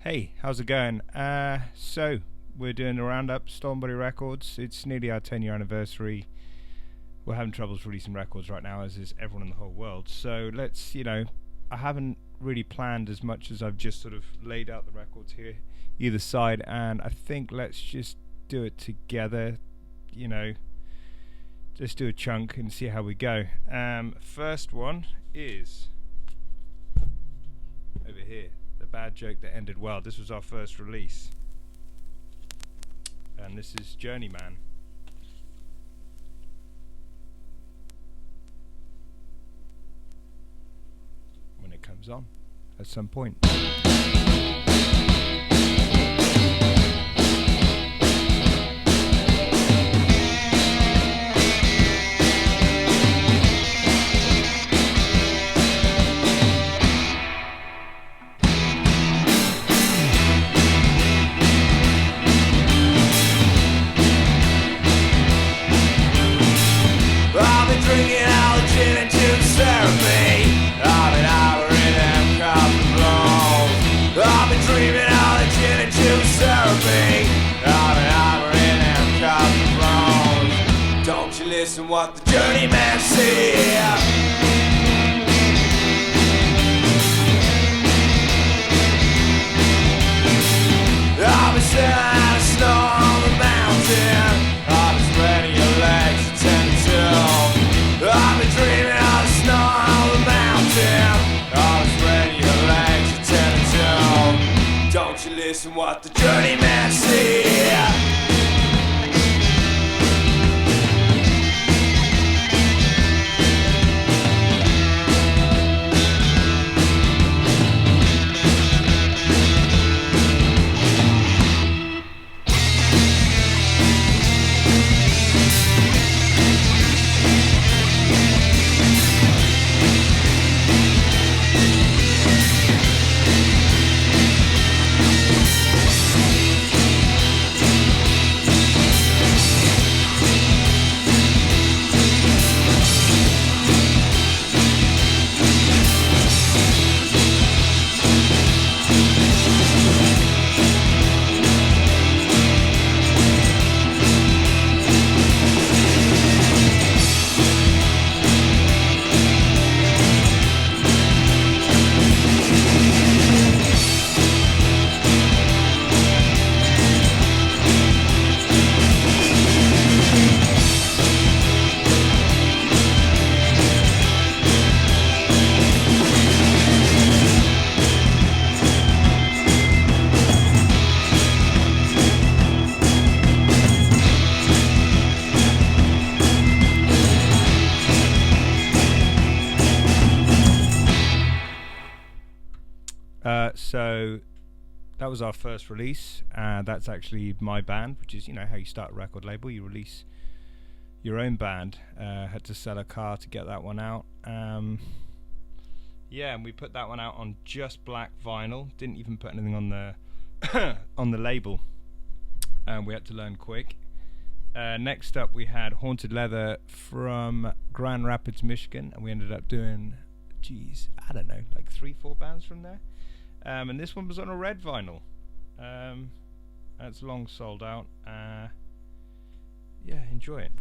Hey, how's it going? So we're doing a roundup, Stolen Body Records. It's nearly our 10-year anniversary. We're having troubles releasing records right now, as is everyone in the whole world. So let's, I haven't really planned as much as I've just sort of laid out the records here, either side, and I think let's just do it together, just do a chunk and see how we go. First one is over here. The Bad Joke That Ended Well. This was our first release, and this is Journeyman. When it comes on at some point. Drinking all the gin and juice therapy. I've been hovering them coffee blows. I've been dreaming all the gin and juice therapy. I've been hovering them coffee blows. Don't you listen what the journeyman said. I've been staring at the snow on the mountain. I've been spreading your legs to 10 to 2. I've been dreaming of the snow on the mountain. I was spreading your legs to 10 to 2. Don't you listen what the journeyman said. So that was our first release. That's actually my band, which is how you start a record label. You release your own band. Had to sell a car to get that one out. And we put that one out on just black vinyl. Didn't even put anything on the on the label. We had to learn quick. Next up we had Haunted Leather from Grand Rapids, Michigan, and we ended up doing I don't know, like 3-4 bands from there. And this one was on a red vinyl. It's long sold out. Enjoy it.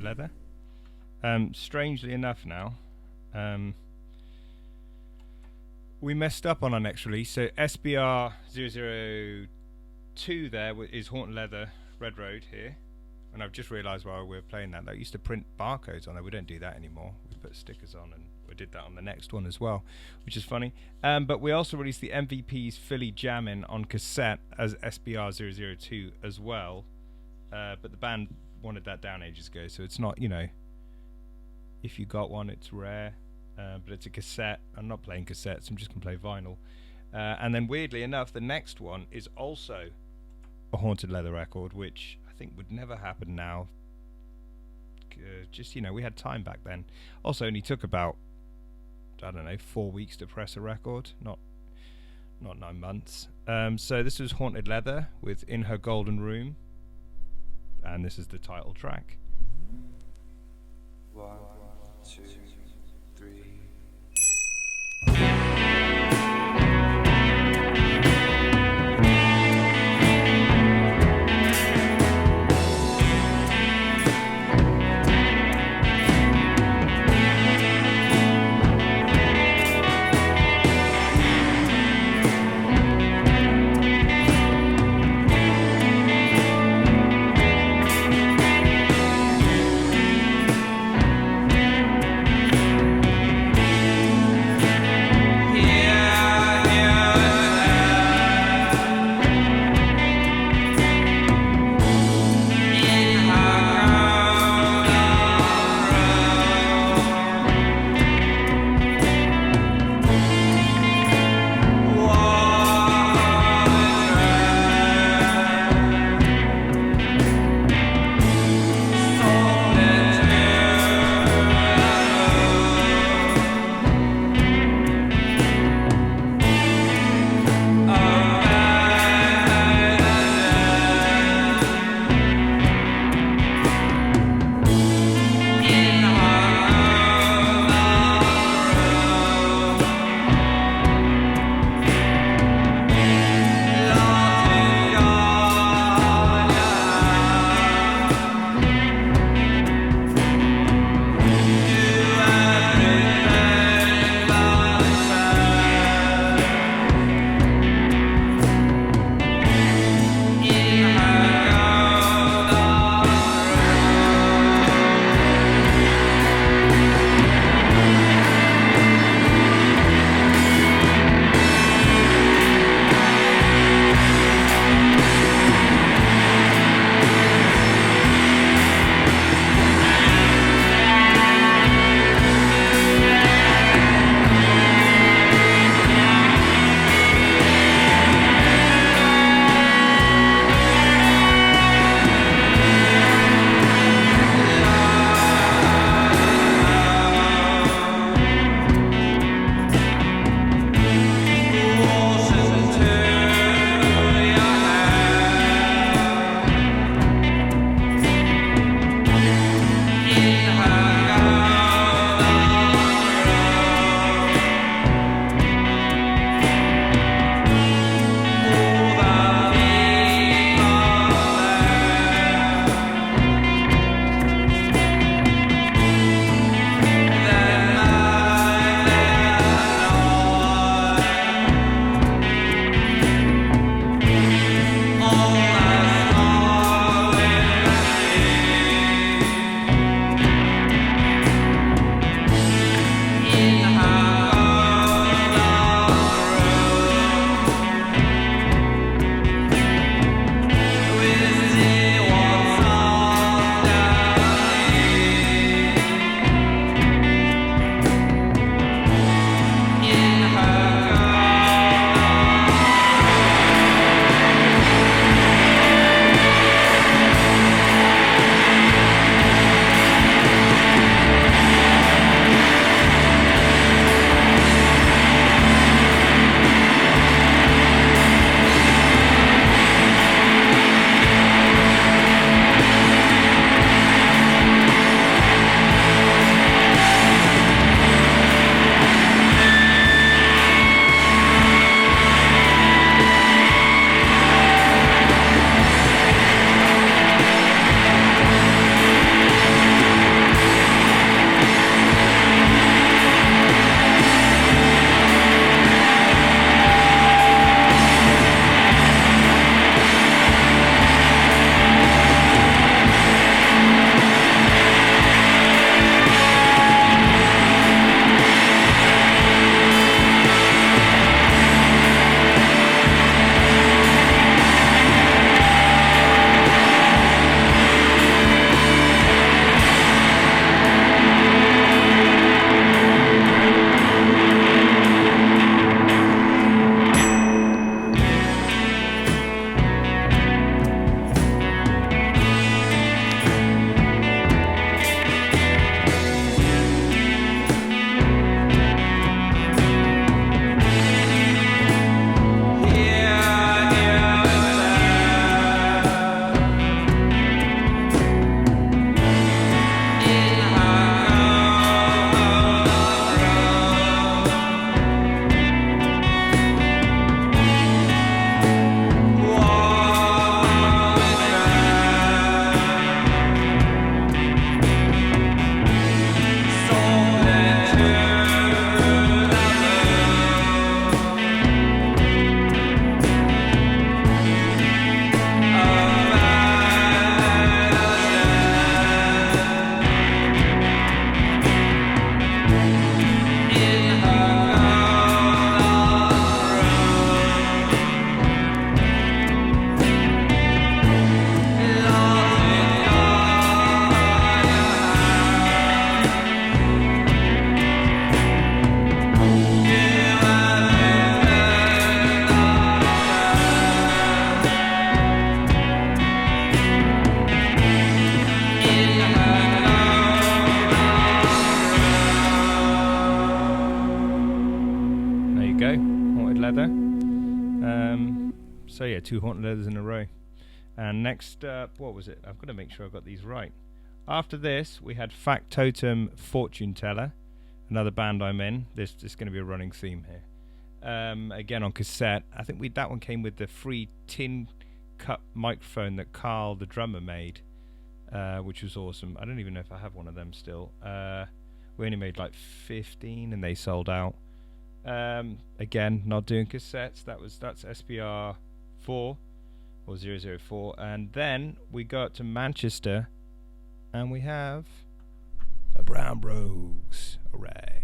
leather. Strangely enough now, we messed up on our next release. So SBR 002 there is Haunted Leather Red Road here. And I've just realised while we were playing that used to print barcodes on there. We don't do that anymore. We put stickers on, and we did that on the next one as well, which is funny. But we also released the MVP's Philly Jammin' on cassette as SBR 002 as well. But the band wanted that down ages ago, so it's not, if you got one, it's rare. But it's a cassette. I'm not playing cassettes, I'm just going to play vinyl. And then weirdly enough, the next one is also a Haunted Leather record, which I think would never happen now. Just, we had time back then. Also only took about, 4 weeks to press a record, not 9 months. So this was Haunted Leather with In Her Golden Room, and this is the title track. 1, 2, 3. So yeah, 2 Haunted Leathers in a row. And next up, what was it? I've got to make sure I've got these right. After this, we had Factotum Fortune Teller, another band I'm in. This is going to be a running theme here. Again on cassette. I think that one came with the free tin cup microphone that Carl, the drummer, made, which was awesome. I don't even know if I have one of them still. We only made like 15 and they sold out. Again, not doing cassettes. That's SPR 4 or 004. And then we go up to Manchester and we have a Brown Brogues. Alright.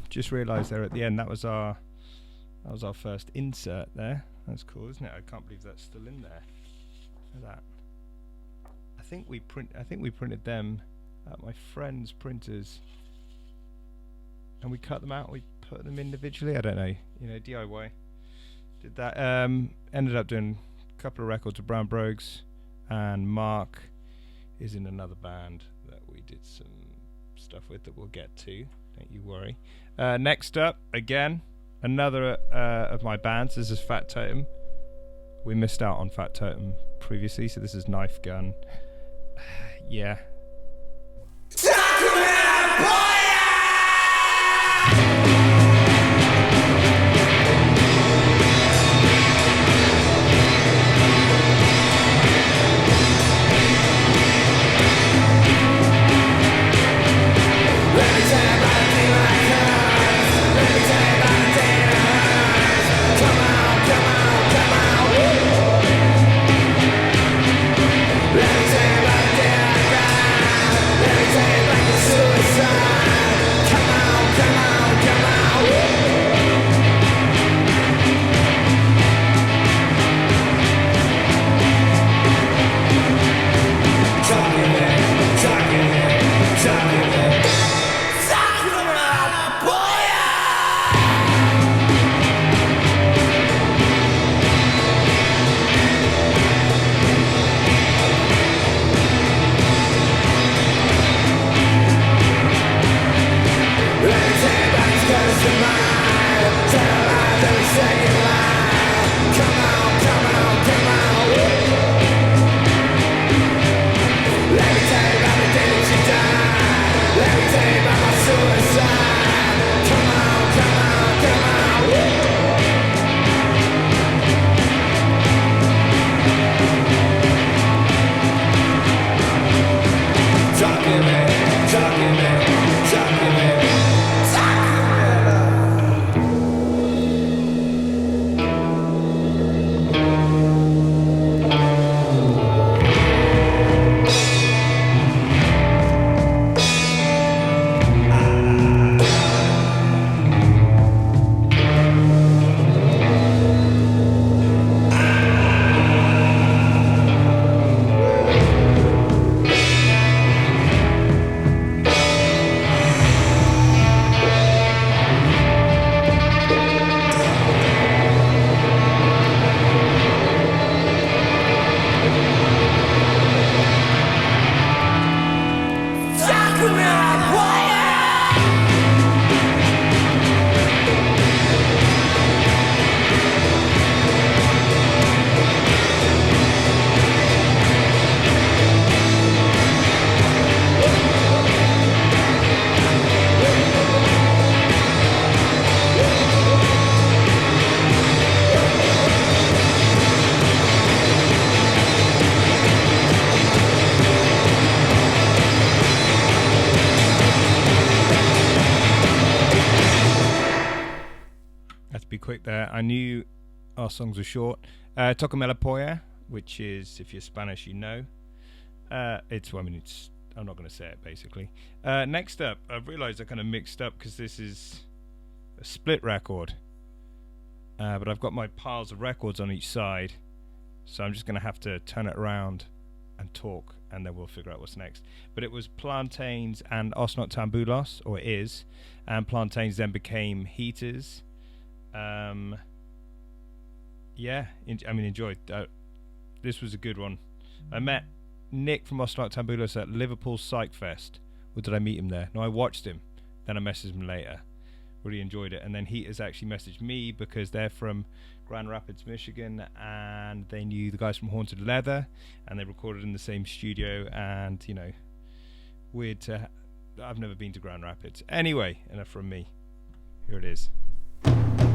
Just realised there at the end that was our first insert there. That's cool, isn't it? I can't believe that's still in there. Look at that. I think we printed them at my friend's printers, and we cut them out. We put them individually. I don't know. DIY. Did that. Ended up doing a couple of records with Brown Brogues, and Mark is in another band that we did some stuff with that we'll get to. Don't you worry. Next up, again, another of my bands. This is Factotum. We missed out on Factotum previously, so this is Knife Gun. Yeah. quick there. I knew our songs were short. Tocame, Polla, which is, if you're Spanish, you know. It's, well, I mean, it's, I'm not going to say it, basically. Next up, I've realised I kind of mixed up because this is a split record. But I've got my piles of records on each side, so I'm just going to have to turn it around and talk, and then we'll figure out what's next. But it was Plantains and Noctambulos, or is, and Plantains then became Heaters. Yeah, enjoyed. This was a good one. I met Nick from Noctambulos at Liverpool Psych Fest. Or did I meet him there? No, I watched him. Then I messaged him later. Really enjoyed it. And then Heaters actually messaged me because they're from Grand Rapids, Michigan, and they knew the guys from Haunted Leather, and they recorded in the same studio. And, you know, weird to... I've never been to Grand Rapids. Anyway, enough from me. Here it is. Mine.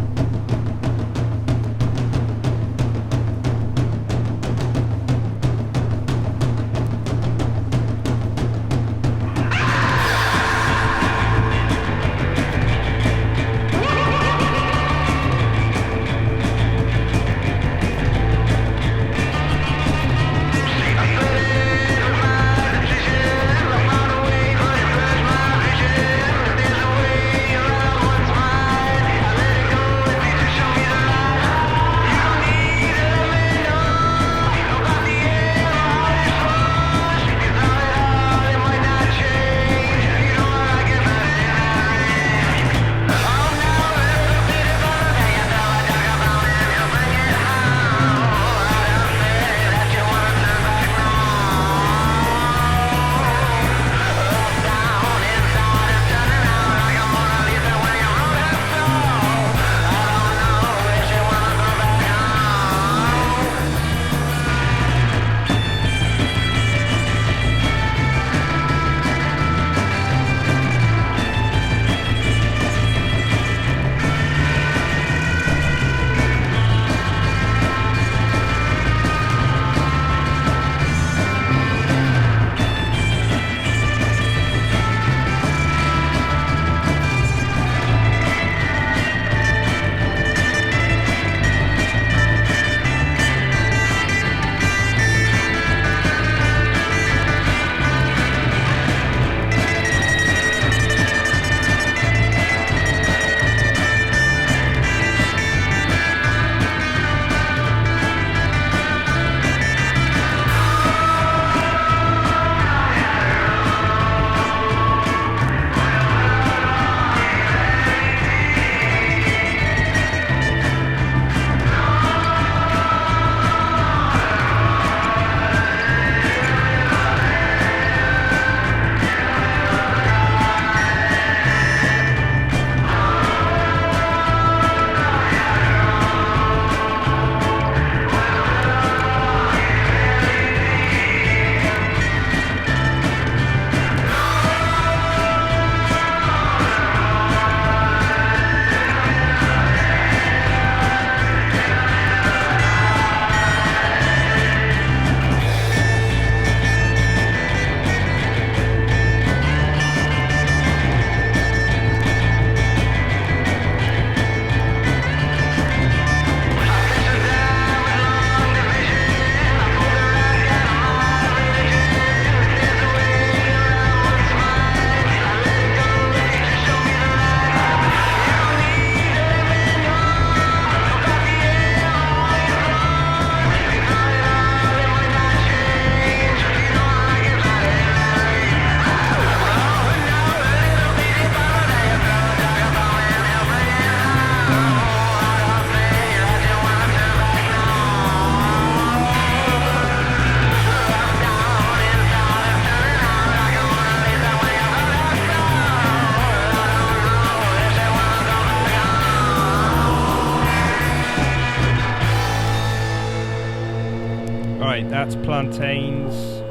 Right, that's Plantains,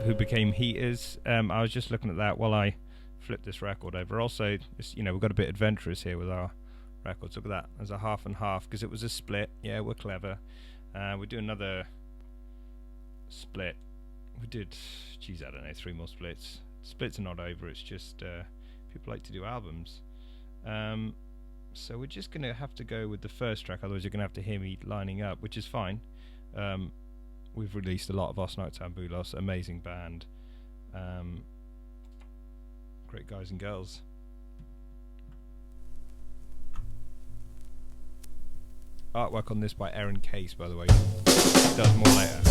who became Heaters. I was just looking at that while I flipped this record over. Also, we've got a bit adventurous here with our records. Look at that. There's a half and half because it was a split. Yeah, we're clever. We'll do another split. We did, I don't know, 3 more splits. Splits are not over. It's just people like to do albums. So we're just going to have to go with the first track. Otherwise, you're going to have to hear me lining up, which is fine. We've released a lot of Os Noctambulos, amazing band, great guys and girls. Artwork on this by Aaron Case, by the way. Does more later.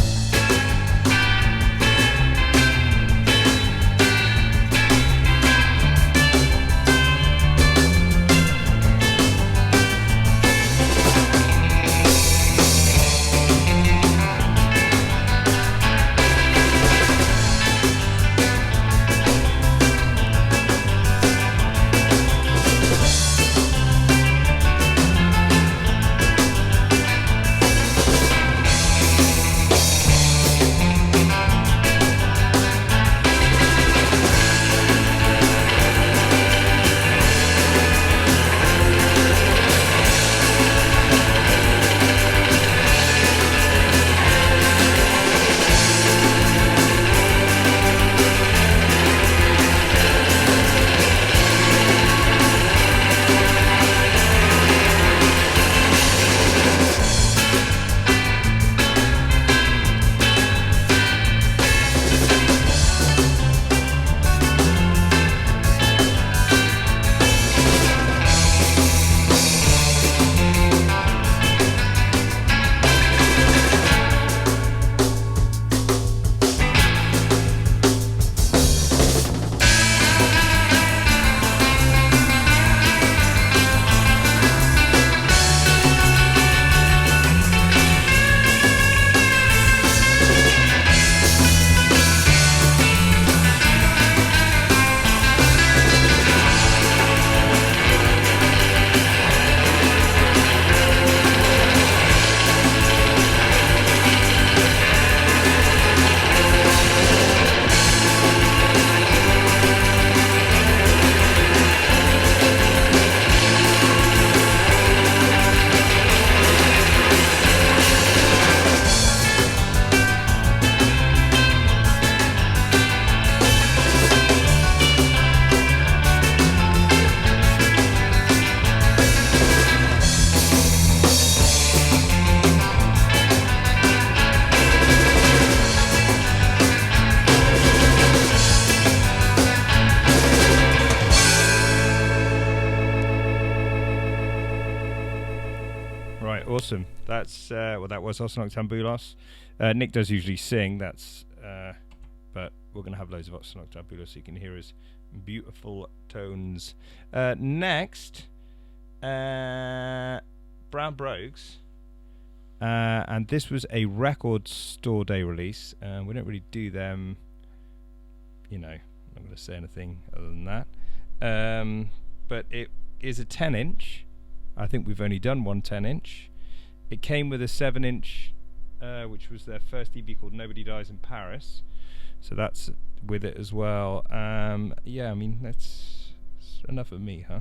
Awesome. That's that was Os Noctambulos. Nick does usually sing. But we're going to have loads of Os Noctambulos so you can hear his beautiful tones. Next, Brown Brogues, and this was a record store day release. We don't really do them. I'm not going to say anything other than that. But it is a 10-inch. I think we've only done one 10-inch. It came with a 7-inch, which was their first EP called Nobody Dies in Paris. So that's with it as well. That's enough of me, huh?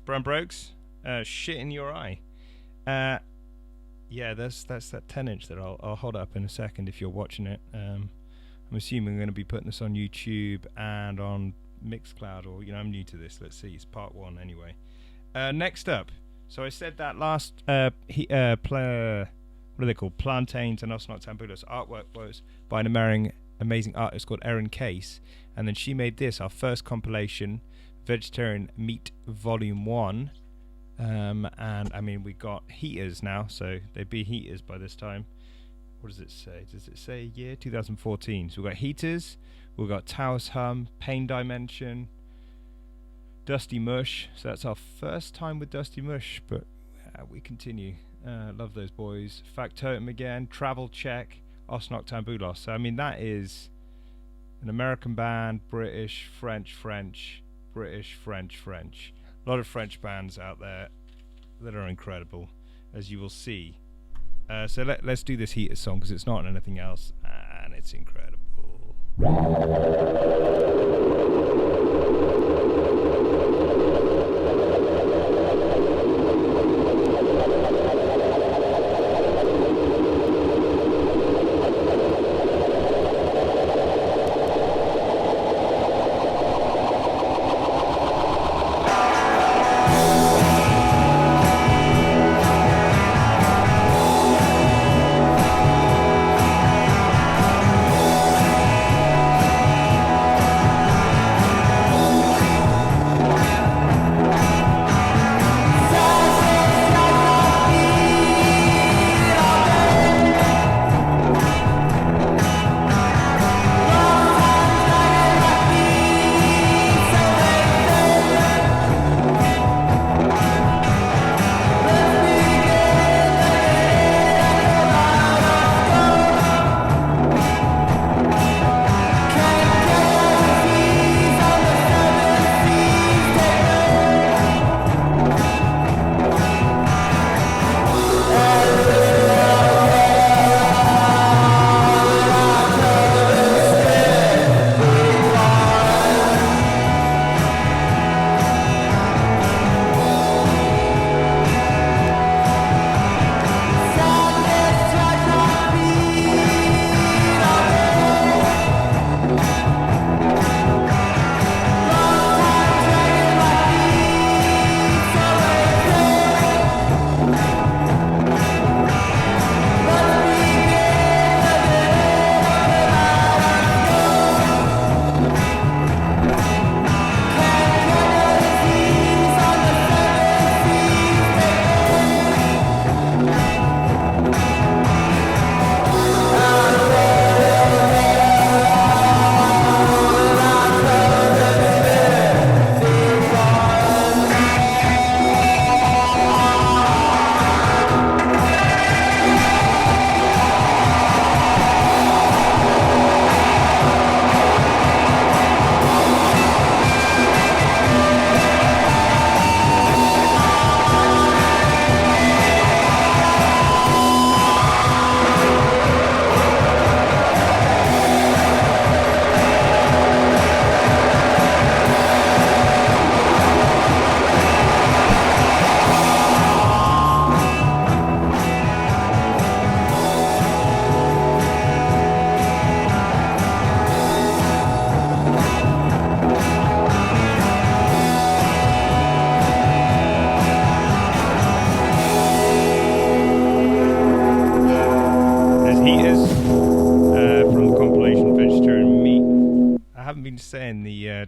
Brogues, Shit in Your Eye. Yeah, that's that 10-inch that I'll hold up in a second if you're watching it. I'm assuming I'm going to be putting this on YouTube and on Mixcloud, or I'm new to this. Let's see, it's part 1 anyway. Next up, so I said that last what are they called? Plantains and Noctambulos artwork was by an amazing artist called Erin Case, and then she made this, our first compilation, Vegetarian Meat Volume 1. And I mean, we got heaters now, so they'd be heaters by this time. What does it say? Does it say year? 2014. So we've got heaters, we've got Taos Hum, Pain Dimension, Dusty Mush. So that's our first time with Dusty Mush, but we continue. Love those boys. Factotum again, Travel Check, Noctambulos. So I mean, that is an American band, British, French, British, French. A lot of French bands out there that are incredible, as you will see. So let's do this heater song, because it's not on anything else, and it's incredible.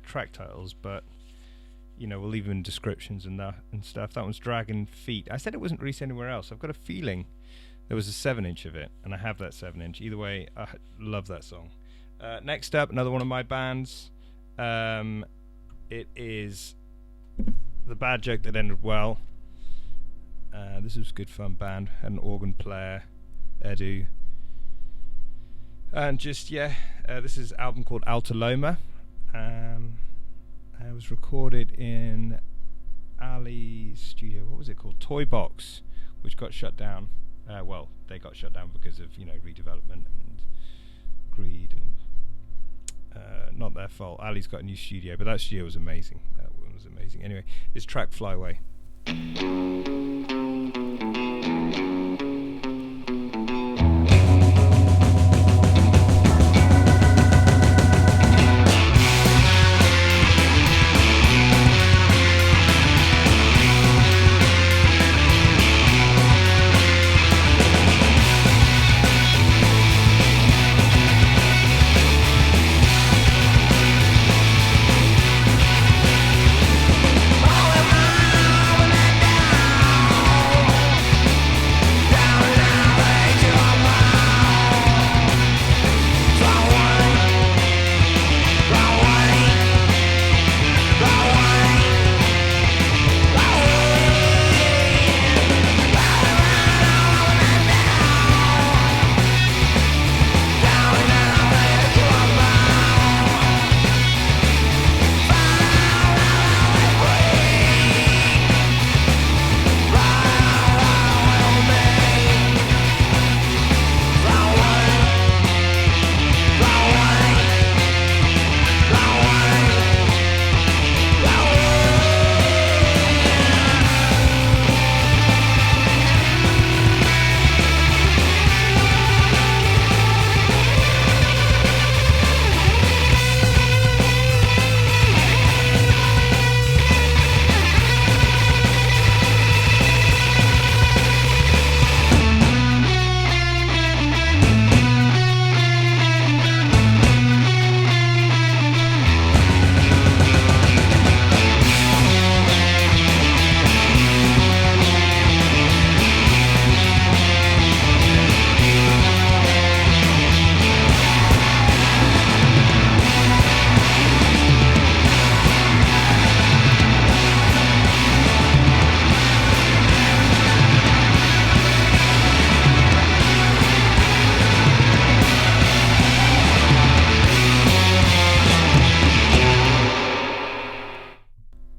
Track titles, but we'll leave them in descriptions and stuff. That one's Draggin Feet. I said it wasn't released anywhere else. I've got a feeling there was a 7-inch of it, and I have that 7-inch. Either way, I love that song. Next up, another one of my bands. It is The Bad Joke That Ended Well. This was a good fun band. Had an organ player, Edu, and just this is an album called Alta, Loma. It was recorded in Ali's studio. What was it called? Toy Box, which got shut down. Well, they got shut down because of redevelopment and greed, and not their fault. Ali's got a new studio, but that studio was amazing. was amazing. Anyway, this track Fly Away.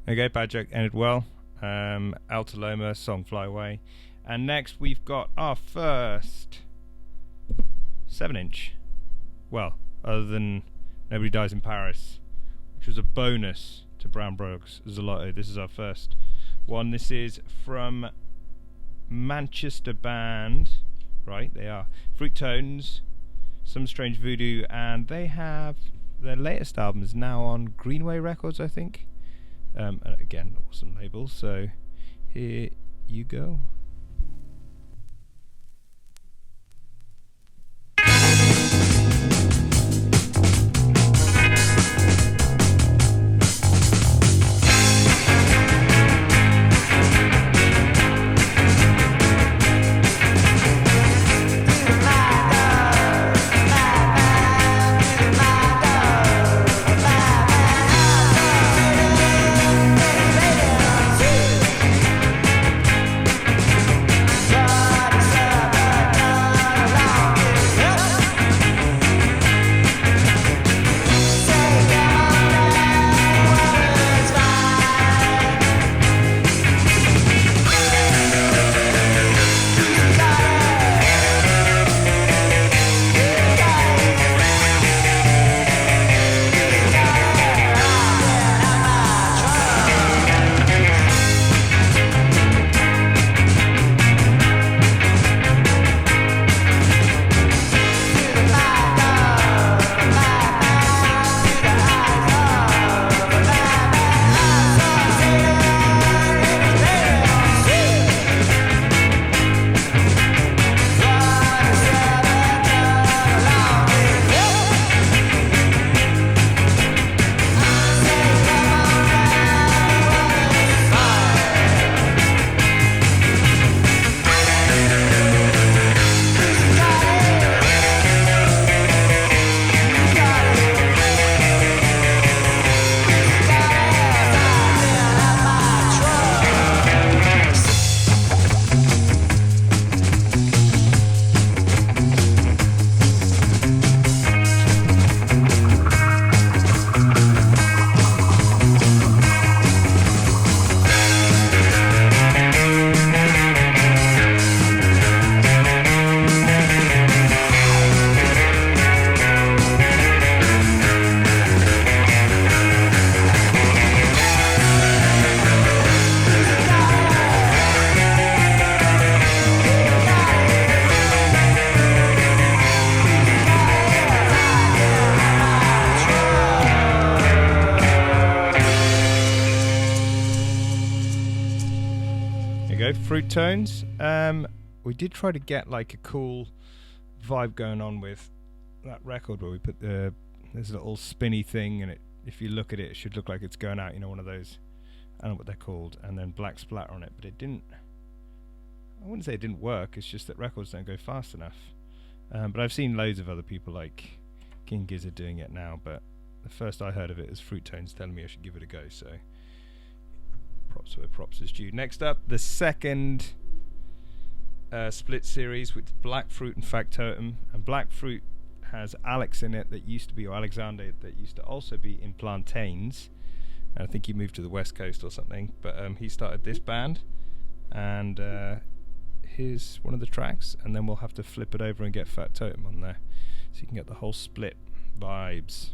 Okay, Bad Joke ended well. Alta Loma, song Fly Away. And next we've got our first 7-inch. Well, other than Nobody Dies in Paris, which was a bonus to Brown Brogues, Zoloto. This is our first one. This is from Manchester band, right, they are Fruit Tones, Some Strange Voodoo, and they have their latest album is now on Greenway Records, I think. And again, awesome label. So here you go. go, Fruit Tones. We did try to get like a cool vibe going on with that record where we put there's a little spinny thing, and if you look at it, it should look like it's going out, one of those, I don't know what they're called, and then black splatter on it, but it didn't. I wouldn't say it didn't work, it's just that records don't go fast enough. But I've seen loads of other people like King Gizzard doing it now, but the first I heard of it was Fruit Tones telling me I should give it a go, so props where props is due. Next up, the second split series with Black Fruit and Factotum, and Black Fruit has Alex in it that used to be, or Alexander, that used to also be in Plantains, and I think he moved to the West Coast or something, but he started this band, and here's one of the tracks, and then we'll have to flip it over and get Factotum on there so you can get the whole split vibes.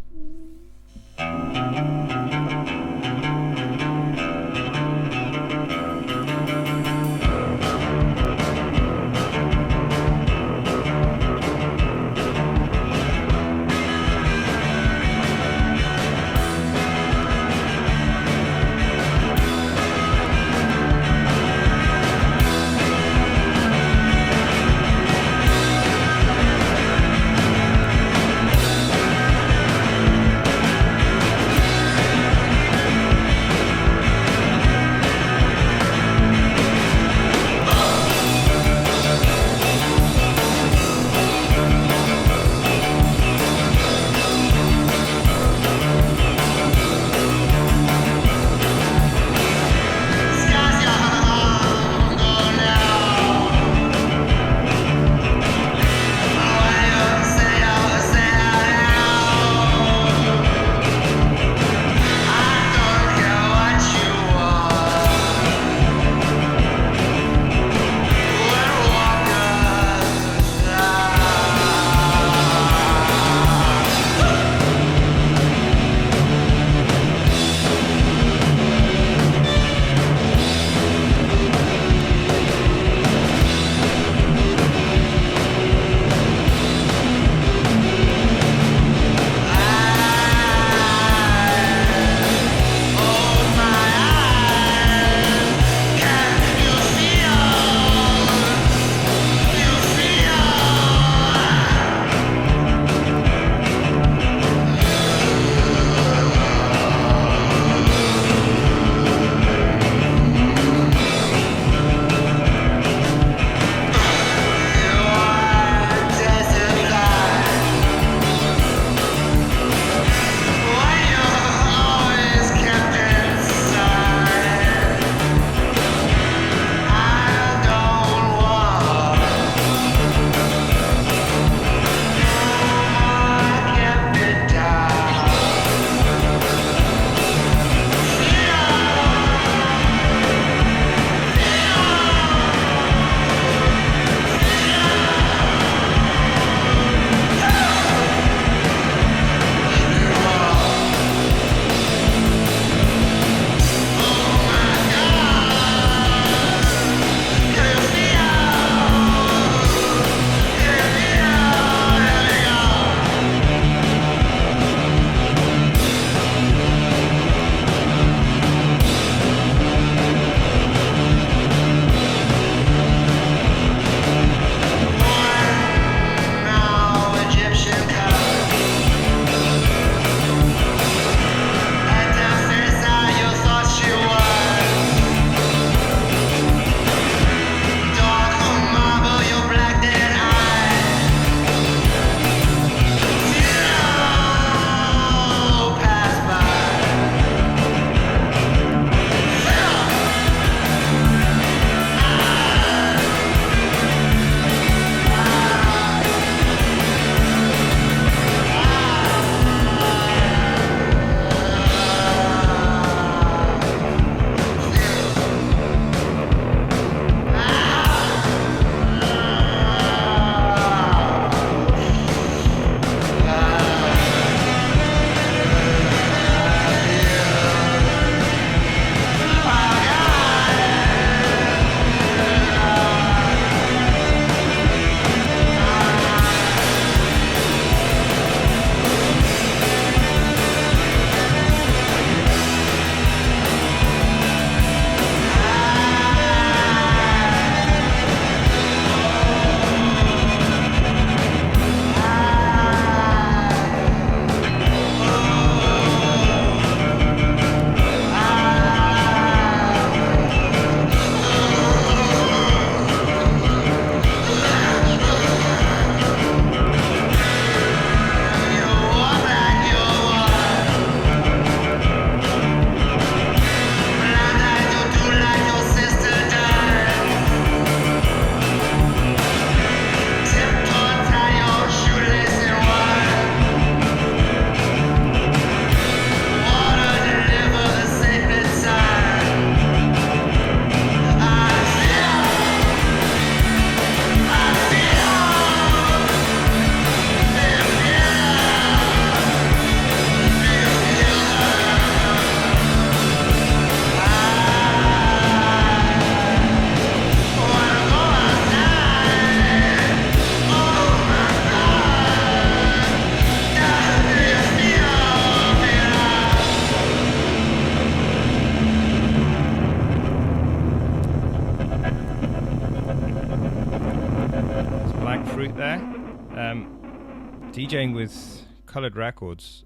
DJing with Coloured Records,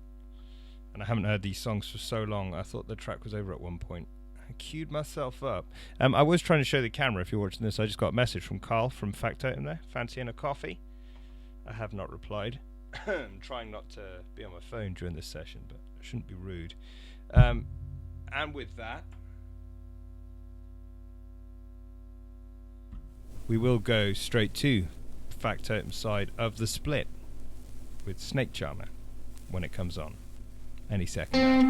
and I haven't heard these songs for so long, I thought the track was over at one point. I queued myself up. I was trying to show the camera if you're watching this. I just got a message from Carl from Factotum there. Fancying a coffee? I have not replied. I'm trying not to be on my phone during this session, but I shouldn't be rude. And with that, we will go straight to Factotum side of the split with Snake Charmer when it comes on any second.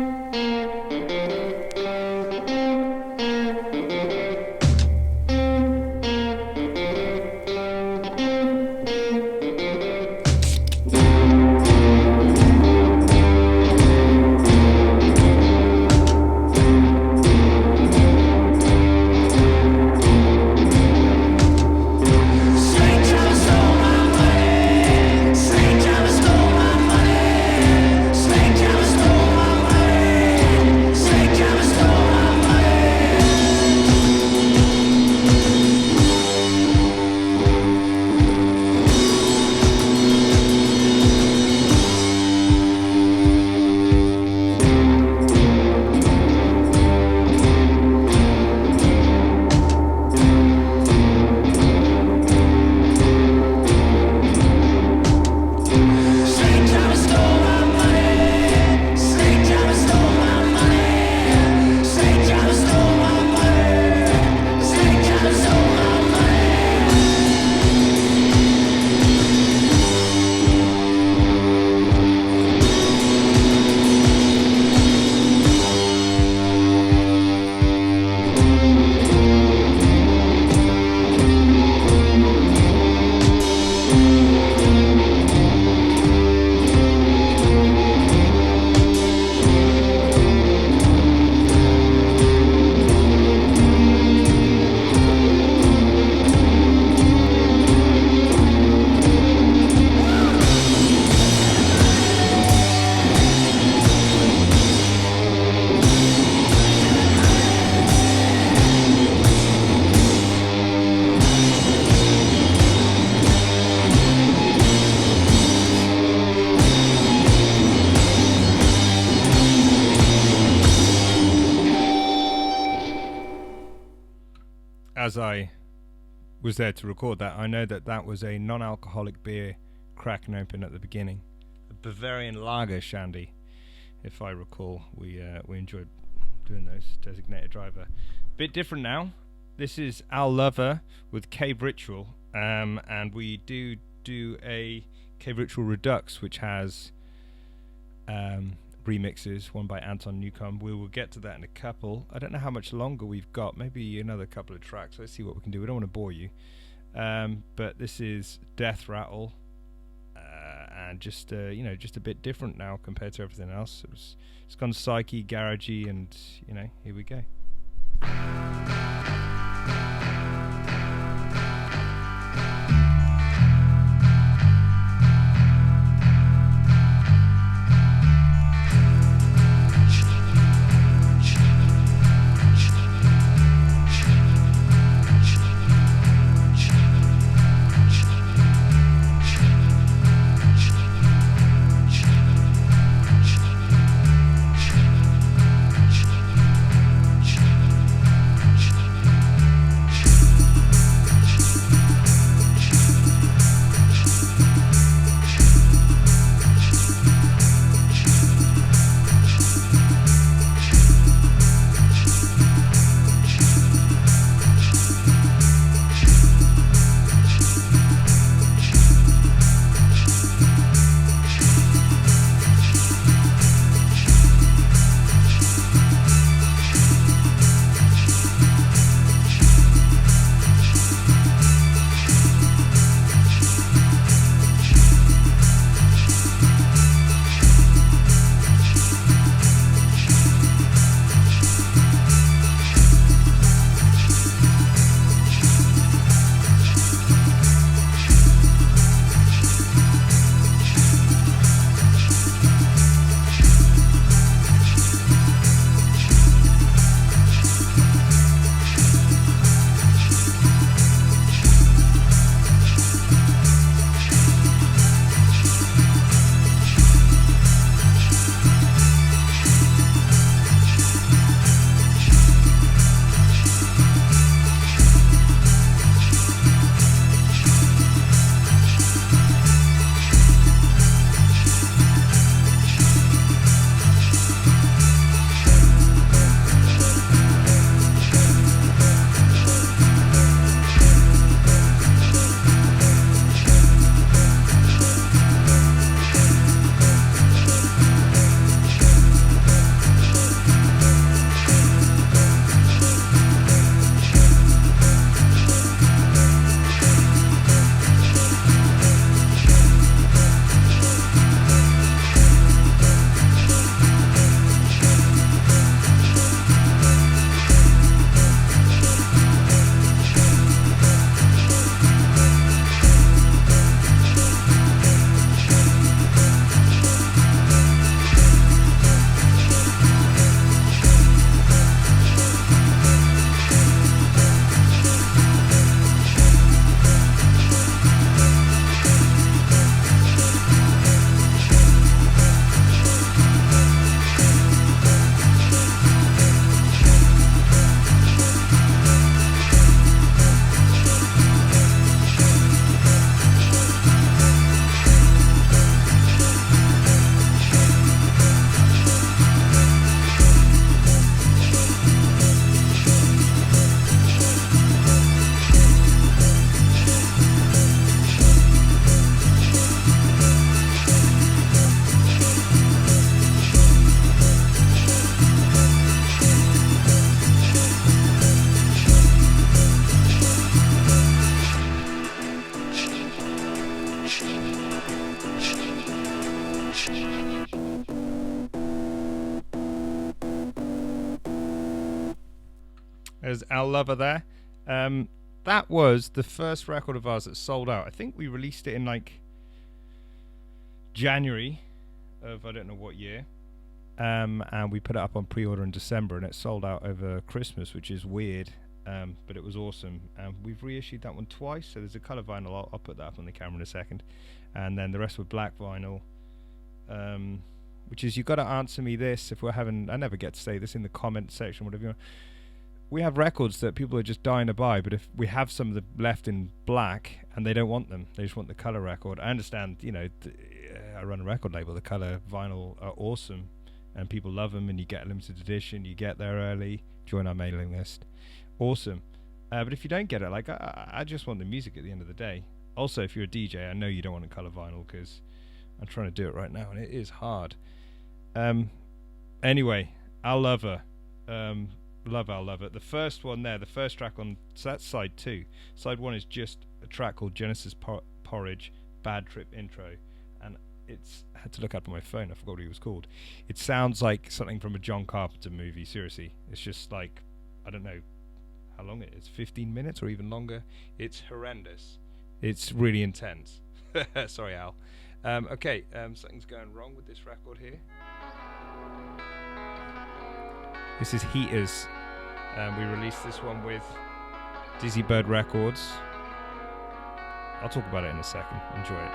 As I was there to record that, I know that that was a non-alcoholic beer cracking open at the beginning, a Bavarian lager shandy, if I recall. We enjoyed doing those. Designated Driver. Bit different now. This is Al Lover with Cave Ritual, and we do a Cave Ritual Redux, which has remixes, one by Anton Newcomb. We will get to that in a couple. I don't know how much longer we've got, maybe another couple of tracks. Let's see what we can do. We don't want to bore you, but this is Death Rattle, and just a bit different now compared to everything else. It's gone psyche, garagey, and here we go. There's Our Lover there. That was the first record of ours that sold out. I think we released it in like January of I don't know what year. And we put it up on pre-order in December, and it sold out over Christmas, which is weird, but it was awesome. We've reissued that one twice, so there's a colour vinyl. I'll put that up on the camera in a second, and then the rest were black vinyl, which is, you've got to answer me this if we're having, I never get to say this in the comment section, whatever you want. We have records that people are just dying to buy, but if we have some of them left in black and they don't want them, they just want the colour record. I understand, you know, I run a record label, the colour vinyl are awesome, and people love them, and you get a limited edition, you get there early, join our mailing list, awesome. But if you don't get it, like, I just want the music at the end of the day. Also, if you're a DJ, I know you don't want a colour vinyl, because I'm trying to do it right now, and it is hard. Anyway, Our Lover, love Our Lover. The first one there, the first track on, so that's side 2. Side 1 is just a track called Genesis Porridge, Bad Trip Intro, and I had to look up on my phone, I forgot what he was called. It sounds like something from a John Carpenter movie, seriously. It's just like, I don't know how long it is, 15 minutes or even longer. It's horrendous. It's really intense. Sorry, Al. Okay, something's going wrong with this record here. This is Heaters. We released this one with Dizzy Bird Records. I'll talk about it in a second. Enjoy it.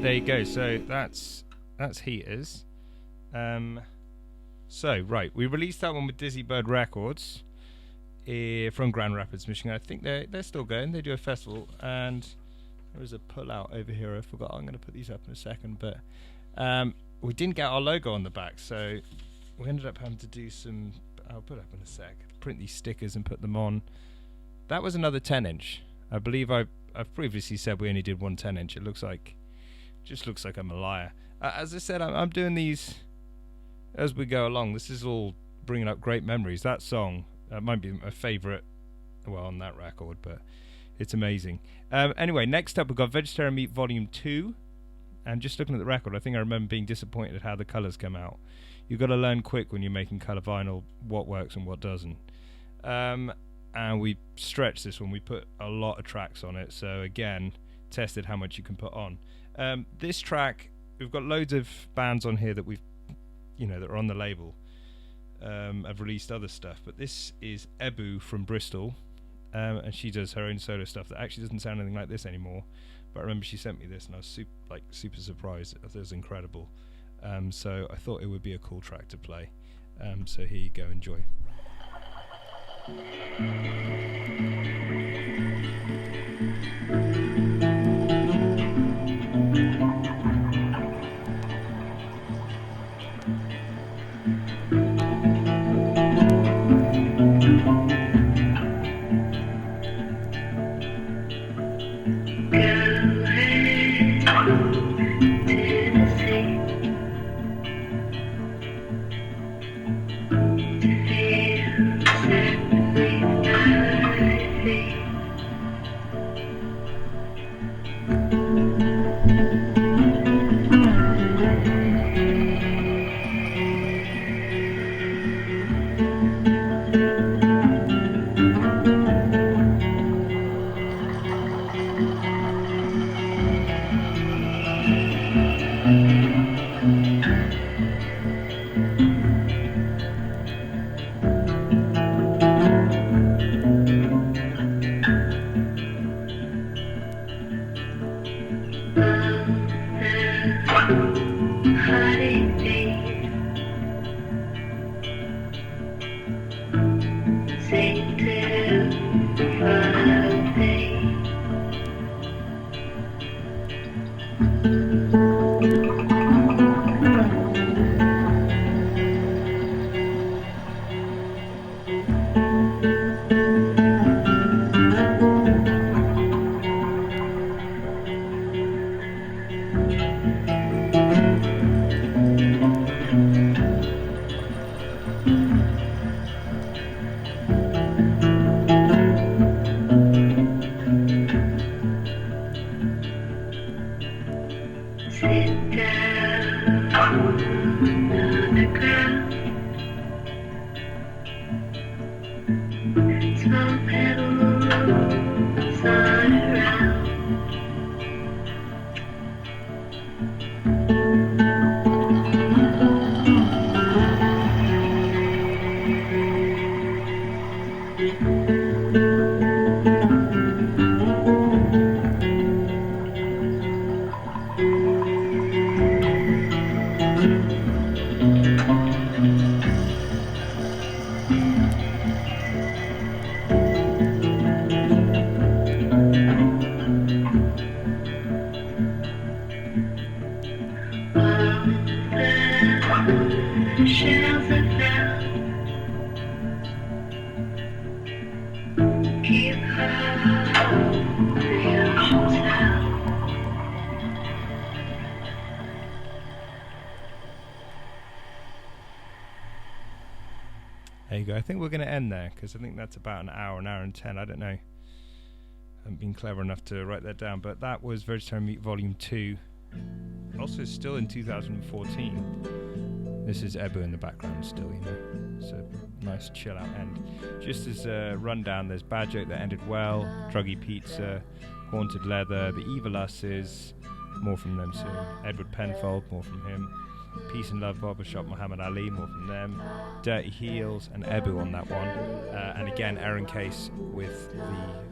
There you go. So that's Heaters. So, right, we released that one with Dizzy Bird Records from Grand Rapids, Michigan. I think they're still going. They do a festival, and there was a pull-out over here. I forgot. I'm going to put these up in a second, but we didn't get our logo on the back, so we ended up having to do some... I'll put it up in a sec. Print these stickers and put them on. That was another 10-inch. I believe I've previously said we only did one 10-inch. It just looks like I'm a liar. As I said, I'm doing these as we go along. This is all bringing up great memories. That song might be my favourite, well, on that record, but it's amazing. Anyway, next up we've got Vegetarian Meat Volume 2. And just looking at the record, I think I remember being disappointed at how the colours come out. You've got to learn quick when you're making colour vinyl what works and what doesn't. And we stretched this one. We put a lot of tracks on it. So again, tested how much you can put on. This track, we've got loads of bands on here that that are on the label. Have released other stuff, but this is Ebu from Bristol, and she does her own solo stuff that actually doesn't sound anything like this anymore. But I remember she sent me this, and I was super surprised. It was incredible. So I thought it would be a cool track to play. So here you go, enjoy. There you go. I think we're going to end there because I think that's about an hour and 10. I don't know. I haven't been clever enough to write that down, but that was Vegetarian Meat Volume 2. Also still in 2014. This is Ebu in the background still, It's a nice chill out end. Just as a rundown, there's Bad Joke That Ended Well, Druggy Pizza, Haunted Leather, The Evil Us's, more from them soon. Edward Penfold, more from him. Peace and Love Barbershop, Muhammad Ali, more from them. Dirty Heels and Ebu on that one. And again, Aaron Case with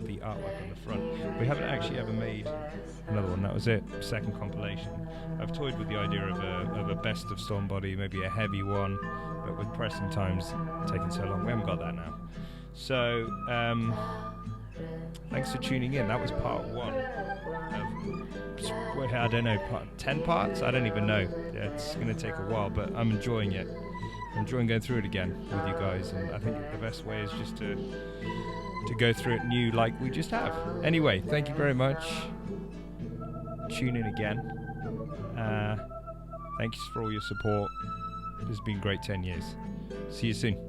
the artwork on the front. We haven't actually ever made another one, that was it, second compilation. I've toyed with the idea of a best of Stormbody, maybe a heavy one, but with pressing times taking so long, we haven't got that now. So, thanks for tuning in. That was part one of, I don't know, 10 parts? I don't even know. Yeah, it's going to take a while, but I'm enjoying it. I'm enjoying going through it again with you guys, and I think the best way is just to go through it new like we just have. Anyway, thank you very much. Tune in again. Thanks for all your support. This has been a great 10 years. See you soon.